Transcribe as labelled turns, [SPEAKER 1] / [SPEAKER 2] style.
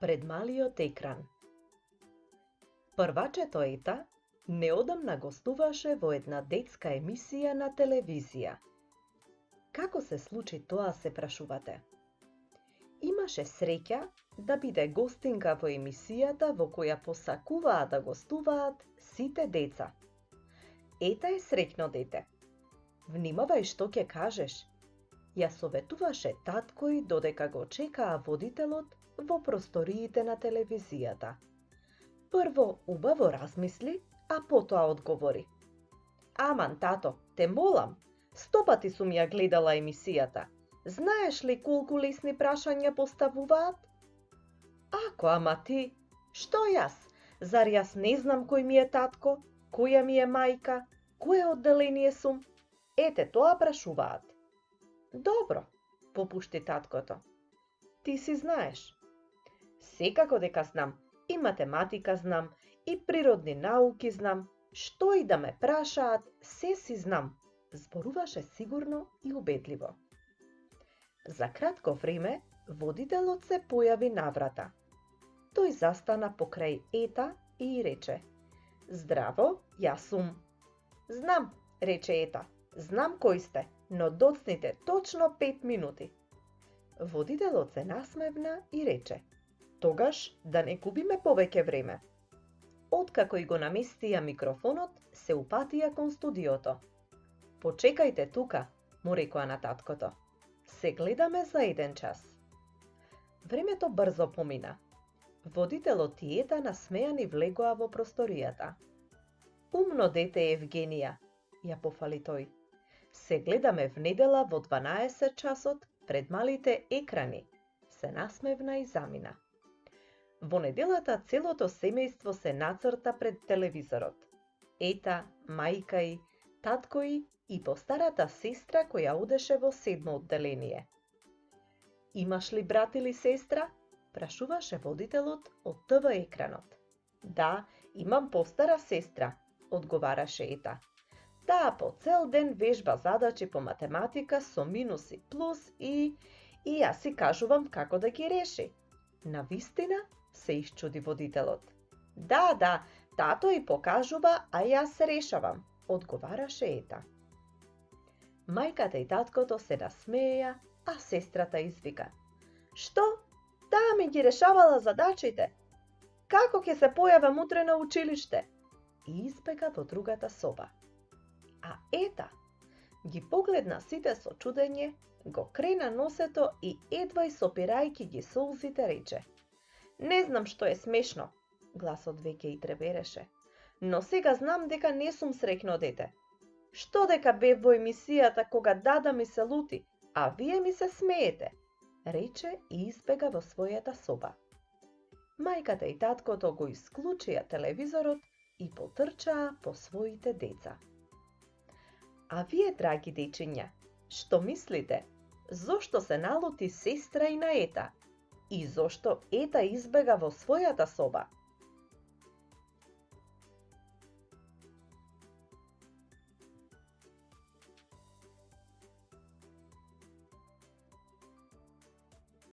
[SPEAKER 1] Пред малиот екран. Првачето Ета неодамна гостуваше во една детска емисија на телевизија. Како се случи тоа, се прашувате? Имаше среќа да биде гостинка во емисијата во која посакуваа да гостуваат сите деца. Ета е среќно дете. Внимавај што ќе кажеш. Ја советуваше таткој додека го чекаа водителот во просториите на телевизијата. Прво убаво размисли, а потоа одговори. Аман, тато, те молам, 100 пати сум ја гледала емисијата. Знаеш ли колку лесни прашања поставуваат? Ако, ама ти, што јас? Зар јас не знам кој ми е татко, која ми е мајка, кое одделение сум? Ете, тоа прашуваат. Добро, попушти таткото. Ти си знаеш. Секако дека знам, и математика знам, и природни науки знам, што и да ме прашаат, се си знам, зборуваше сигурно и убедливо. За кратко време, водителот се појави на врата. Тој застана покрај Ета и рече: Здраво, јас сум. Знам, рече Ета, знам кој сте, но доцните точно 5 минути. Водителот се насмевна и рече: Тогаш да не губиме повеќе време. Откако и го наместија микрофонот, се упатија кон студиото. Почекајте тука, му рекоа на таткото. Се гледаме за 1 час. Времето брзо помина. Водителот и Ета насмејани влегоа во просторијата. Умно дете Евгенија, ја пофали тој. Се гледаме в недела во 12 часот пред малите екрани, се насмевна и замина. Во неделата целото семејство се нацрта пред телевизорот. Ета, мајка и, татко и постарата сестра која одеше во 7 одделение. Имаш ли брат или сестра? Прашуваше водителот од ТВ екранот. Да, имам постара сестра, одговараше Ета. Таа по цел ден вежба задачи по математика со минус и плюс и јас си кажувам како да ги реши. Навистина? Се исчуди водителот. Да, тато и покажува, а јас се решавам, одговараше Ета. Мајката и таткото се насмеја, а сестрата извика. Што? Таа ми ги решавала задачите. Како ќе се појавам утре на училиште? И избега во другата соба. А Ета ги погледна сите со чудење, го крена носето и едва и сопирајќи ги солзите рече: Не знам што е смешно, гласот веќе и требереше, но сега знам дека не сум среќно дете. Што дека бев во емисијата кога дада ми се лути, а вие ми се смеете, рече и избега во својата соба. Мајката и таткото го исклучија телевизорот и потрчаа по своите деца. А вие, драги дечиња, што мислите? Зошто се налути сестра и на Ета? И зошто Ета избега во својата соба?